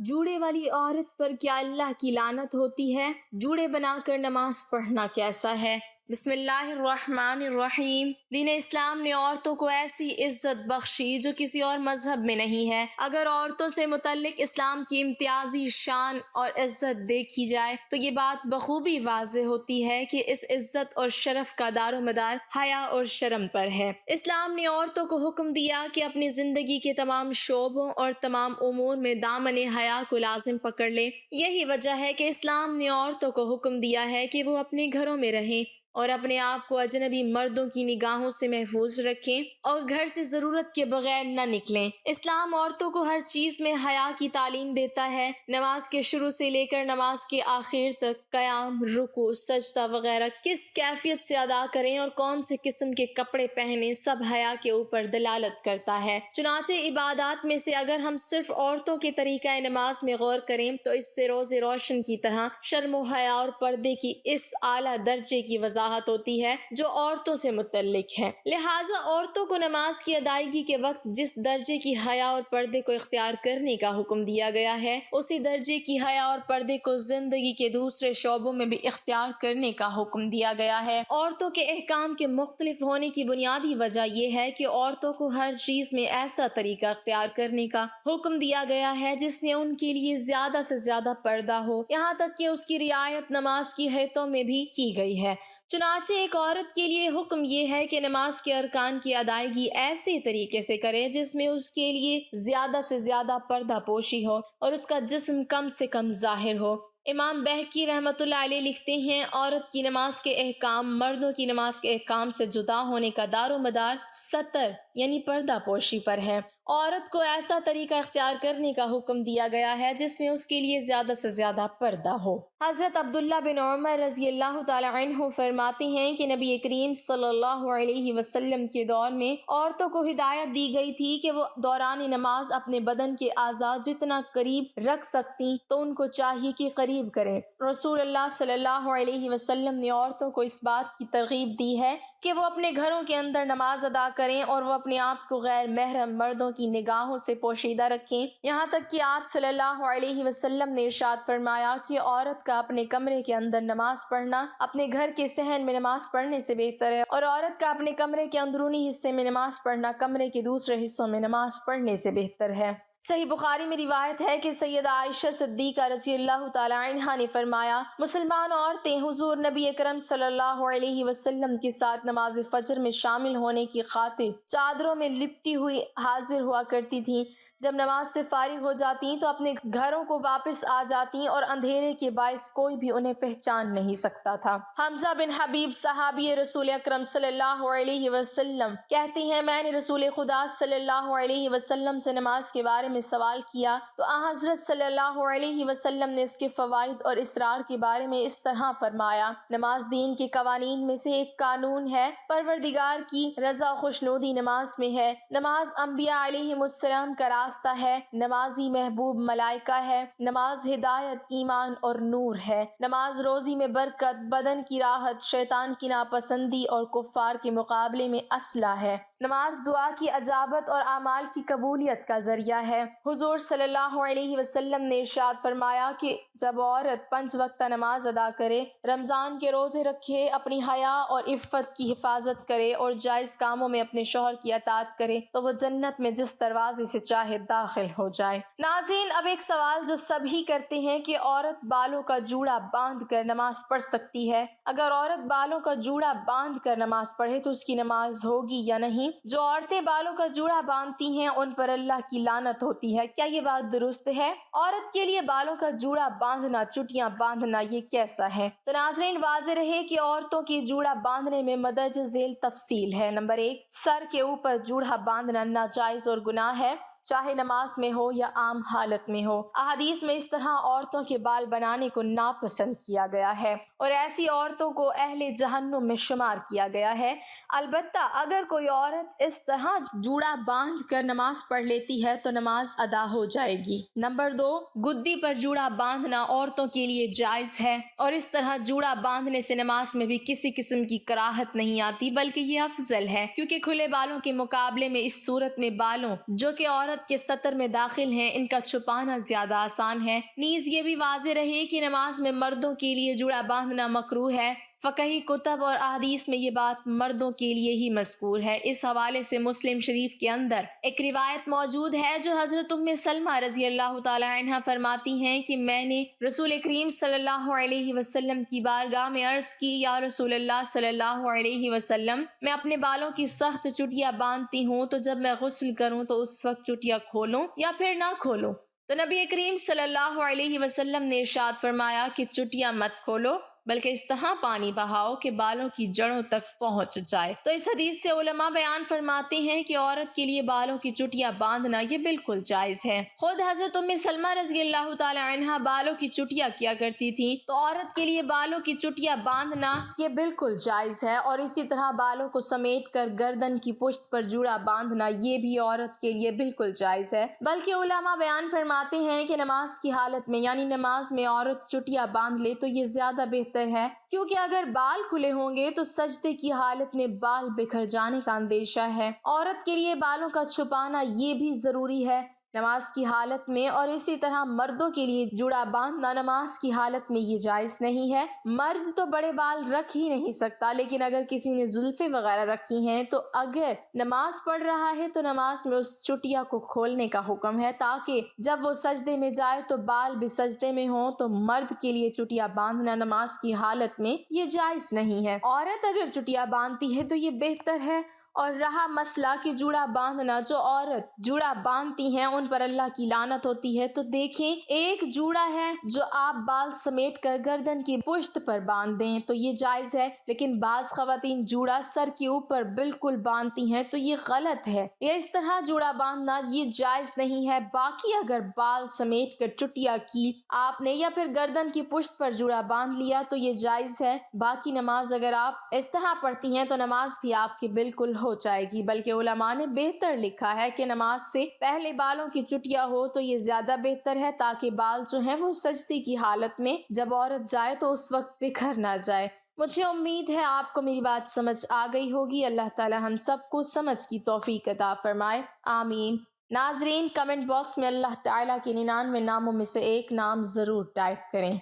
جوڑے والی عورت پر کیا اللہ کی لعنت ہوتی ہے؟ جوڑے بنا کر نماز پڑھنا کیسا ہے؟ بسم اللہ الرحمن الرحیم۔ دین اسلام نے عورتوں کو ایسی عزت بخشی جو کسی اور مذہب میں نہیں ہے۔ اگر عورتوں سے متعلق اسلام کی امتیازی شان اور عزت دیکھی جائے تو یہ بات بخوبی واضح ہوتی ہے کہ اس عزت اور شرف کا دار و مدار حیا اور شرم پر ہے۔ اسلام نے عورتوں کو حکم دیا کہ اپنی زندگی کے تمام شعبوں اور تمام امور میں دامن حیا کو لازم پکڑ لیں۔ یہی وجہ ہے کہ اسلام نے عورتوں کو حکم دیا ہے کہ وہ اپنے گھروں میں رہیں اور اپنے آپ کو اجنبی مردوں کی نگاہوں سے محفوظ رکھیں اور گھر سے ضرورت کے بغیر نہ نکلیں۔ اسلام عورتوں کو ہر چیز میں حیا کی تعلیم دیتا ہے۔ نماز کے شروع سے لے کر نماز کے آخر تک قیام، رکوع، سجدہ وغیرہ کس کیفیت سے ادا کریں اور کون سے قسم کے کپڑے پہنیں، سب حیا کے اوپر دلالت کرتا ہے۔ چنانچہ عبادات میں سے اگر ہم صرف عورتوں کے طریقہ نماز میں غور کریں تو اس سے روز روشن کی طرح شرم و حیا اور پردے کی اس اعلیٰ درجے کی وضاحت ہوتی ہے جو عورتوں سے متعلق ہے۔ لہٰذا عورتوں کو نماز کی ادائیگی کے وقت جس درجے کی حیا اور پردے کو اختیار کرنے کا حکم دیا گیا ہے، اسی درجے کی حیا اور پردے کو زندگی کے دوسرے شعبوں میں بھی اختیار کرنے کا حکم دیا گیا ہے۔ عورتوں کے احکام کے مختلف ہونے کی بنیادی وجہ یہ ہے کہ عورتوں کو ہر چیز میں ایسا طریقہ اختیار کرنے کا حکم دیا گیا ہے جس میں ان کے لیے زیادہ سے زیادہ پردہ ہو، یہاں تک کہ اس کی رعایت نماز کی حیتوں میں بھی کی گئی ہے۔ چنانچہ ایک عورت کے لیے حکم یہ ہے کہ نماز کے ارکان کی ادائیگی ایسے طریقے سے کرے جس میں اس کے لیے زیادہ سے زیادہ پردہ پوشی ہو اور اس کا جسم کم سے کم ظاہر ہو۔ امام بہقی رحمۃ اللہ علیہ لکھتے ہیں، عورت کی نماز کے احکام مردوں کی نماز کے احکام سے جدا ہونے کا دار و مدار ستر یعنی پردہ پوشی پر ہے۔ عورت کو ایسا طریقہ اختیار کرنے کا حکم دیا گیا ہے جس میں اس کے لیے زیادہ سے زیادہ پردہ ہو۔ حضرت عبداللہ بن عمر رضی اللہ تعالی عنہ فرماتے ہیں کہ نبی کریم صلی اللہ علیہ وسلم کے دور میں عورتوں کو ہدایت دی گئی تھی کہ وہ دوران نماز اپنے بدن کے اعضاء جتنا قریب رکھ سکتی تو ان کو چاہیے کہ قریب کریں۔ رسول اللہ صلی اللہ علیہ وسلم نے عورتوں کو اس بات کی ترغیب دی ہے کہ وہ اپنے گھروں کے اندر نماز ادا کریں اور وہ اپنے آپ کو غیر محرم مردوں کی نگاہوں سے پوشیدہ رکھیں، یہاں تک کہ آپ صلی اللہ علیہ وسلم نے ارشاد فرمایا کہ عورت کا اپنے کمرے کے اندر نماز پڑھنا اپنے گھر کے صحن میں نماز پڑھنے سے بہتر ہے، اور عورت کا اپنے کمرے کے اندرونی حصے میں نماز پڑھنا کمرے کے دوسرے حصوں میں نماز پڑھنے سے بہتر ہے۔ صحیح بخاری میں روایت ہے کہ سیدہ عائشہ صدیقہ رضی اللہ تعالی عنہا نے فرمایا، مسلمان عورتیں حضور نبی اکرم صلی اللہ علیہ وسلم کے ساتھ نماز فجر میں شامل ہونے کی خاطر چادروں میں لپٹی ہوئی حاضر ہوا کرتی تھیں۔ جب نماز سے فارغ ہو جاتی تو اپنے گھروں کو واپس آ جاتی اور اندھیرے کے باعث کوئی بھی انہیں پہچان نہیں سکتا تھا۔ حمزہ بن حبیب صحابی رسول اکرم صلی اللہ علیہ وسلم کہتے ہیں، میں نے رسول خدا صلی اللہ علیہ وسلم سے نماز کے بارے میں سوال کیا تو حضرت صلی اللہ علیہ وسلم نے اس کے فوائد اور اسرار کے بارے میں اس طرح فرمایا، نماز دین کے قوانین میں سے ایک قانون ہے، پروردگار کی رضا خوشنودی نماز میں ہے، نماز انبیاء علیہم السلام کا راستہ ہے، نمازی محبوب ملائکہ ہے، نماز ہدایت، ایمان اور نور ہے، نماز روزی میں برکت، بدن کی راحت، شیطان کی ناپسندی اور کفار کے مقابلے میں اسلحہ ہے، نماز دعا کی اجابت اور اعمال کی قبولیت کا ذریعہ ہے۔ حضور صلی اللہ علیہ وسلم نے ارشاد فرمایا کہ جب عورت 5 وقتہ نماز ادا کرے، رمضان کے روزے رکھے، اپنی حیا اور عفت کی حفاظت کرے اور جائز کاموں میں اپنے شوہر کی اطاعت کرے تو وہ جنت میں جس دروازے سے چاہے داخل ہو جائے۔ ناظرین، اب ایک سوال جو سبھی کرتے ہیں کہ عورت بالوں کا جوڑا باندھ کر نماز پڑھ سکتی ہے؟ اگر عورت بالوں کا جوڑا باندھ کر نماز پڑھے تو اس کی نماز ہوگی یا نہیں؟ جو عورتیں بالوں کا جوڑا باندھتی ہیں ان پر اللہ کی لعنت ہوتی ہے، کیا یہ بات درست ہے؟ عورت کے لیے بالوں کا جوڑا باندھنا، چٹیاں باندھنا، یہ کیسا ہے؟ تو ناظرین، واضح رہے کہ عورتوں کی جوڑا باندھنے میں مندرجہ ذیل تفصیل ہے۔ نمبر 1، سر کے اوپر جوڑا باندھنا ناجائز اور گناہ ہے، چاہے نماز میں ہو یا عام حالت میں ہو۔ احادیث میں اس طرح عورتوں کے بال بنانے کو ناپسند کیا گیا ہے اور ایسی عورتوں کو اہل جہنم میں شمار کیا گیا ہے۔ البتہ اگر کوئی عورت اس طرح جوڑا باندھ کر نماز پڑھ لیتی ہے تو نماز ادا ہو جائے گی۔ نمبر 2، گدی پر جوڑا باندھنا عورتوں کے لیے جائز ہے اور اس طرح جوڑا باندھنے سے نماز میں بھی کسی قسم کی کراہت نہیں آتی بلکہ یہ افضل ہے، کیونکہ کھلے بالوں کے مقابلے میں اس صورت میں بالوں جو کہ عورت عورت کے سطر میں داخل ہیں ان کا چھپانا زیادہ آسان ہے۔ نیز یہ بھی واضح رہے کہ نماز میں مردوں کے لیے جوڑا باندھنا مکروہ ہے۔ فقہی کتب اور احادیث میں یہ بات مردوں کے لیے ہی مذکور ہے۔ اس حوالے سے مسلم شریف کے اندر ایک روایت موجود ہے جو حضرت ام سلمہ رضی اللہ تعالی عنہ فرماتی ہیں کہ میں نے رسول کریم صلی اللہ علیہ وسلم کی بارگاہ میں عرض کی، یا رسول اللہ صلی اللہ علیہ وسلم، میں اپنے بالوں کی سخت چٹیاں باندھتی ہوں، تو جب میں غسل کروں تو اس وقت چٹیاں کھولوں یا پھر نہ کھولوں؟ تو نبی کریم صلی اللہ علیہ وسلم نے ارشاد فرمایا کہ چٹیاں مت کھولو بلکہ اس طرح پانی بہاؤ کہ بالوں کی جڑوں تک پہنچ جائے۔ تو اس حدیث سے علماء بیان فرماتے ہیں کہ عورت کے لیے بالوں کی چٹیاں باندھنا یہ بالکل جائز ہے۔ خود حضرت ام سلمہ رضی اللہ تعالی عنہ بالوں کی چٹیاں کیا کرتی تھی، تو عورت کے لیے بالوں کی چٹیاں باندھنا یہ بالکل جائز ہے، اور اسی طرح بالوں کو سمیٹ کر گردن کی پشت پر جوڑا باندھنا یہ بھی عورت کے لیے بالکل جائز ہے۔ بلکہ علماء بیان فرماتے ہیں کہ نماز کی حالت میں یعنی نماز میں عورت چٹیاں باندھ لے تو یہ زیادہ بہتر ہے، کیونکہ اگر بال کھلے ہوں گے تو سجدے کی حالت میں بال بکھر جانے کا اندیشہ ہے۔ عورت کے لیے بالوں کا چھپانا یہ بھی ضروری ہے نماز کی حالت میں، اور اسی طرح مردوں کے لیے جوڑا باندھنا نماز کی حالت میں یہ جائز نہیں ہے۔ مرد تو بڑے بال رکھ ہی نہیں سکتا، لیکن اگر کسی نے زلفیں وغیرہ رکھی ہیں تو اگر نماز پڑھ رہا ہے تو نماز میں اس چٹیا کو کھولنے کا حکم ہے، تاکہ جب وہ سجدے میں جائے تو بال بھی سجدے میں ہوں۔ تو مرد کے لیے چٹیا باندھنا نماز کی حالت میں یہ جائز نہیں ہے۔ عورت اگر چٹیا باندھتی ہے تو یہ بہتر ہے۔ اور رہا مسئلہ کہ جوڑا باندھنا، جو عورت جوڑا باندھتی ہیں ان پر اللہ کی لعنت ہوتی ہے، تو دیکھیں ایک جوڑا ہے جو آپ بال سمیٹ کر گردن کی پشت پر باندھ دیں تو یہ جائز ہے، لیکن بعض خواتین جوڑا سر کے اوپر بالکل باندھتی ہیں تو یہ غلط ہے۔ یا اس طرح جوڑا باندھنا یہ جائز نہیں ہے۔ باقی اگر بال سمیٹ کر چٹیا کی آپ نے یا پھر گردن کی پشت پر جوڑا باندھ لیا تو یہ جائز ہے۔ باقی نماز اگر آپ اس طرح پڑھتی ہیں تو نماز بھی آپ کی بالکل ہو جائے گی، بلکہ علماء نے بہتر لکھا ہے کہ نماز سے پہلے بالوں کی چٹیا ہو تو یہ زیادہ بہتر ہے، تاکہ بال جو ہیں وہ سجدے کی حالت میں جب عورت جائے تو اس وقت بکھر نہ جائے۔ مجھے امید ہے آپ کو میری بات سمجھ آ گئی ہوگی۔ اللہ تعالی ہم سب کو سمجھ کی توفیق عطا فرمائے، آمین۔ ناظرین، کمنٹ باکس میں اللہ تعالیٰ کے 99 ناموں میں سے ایک نام ضرور ٹائپ کریں۔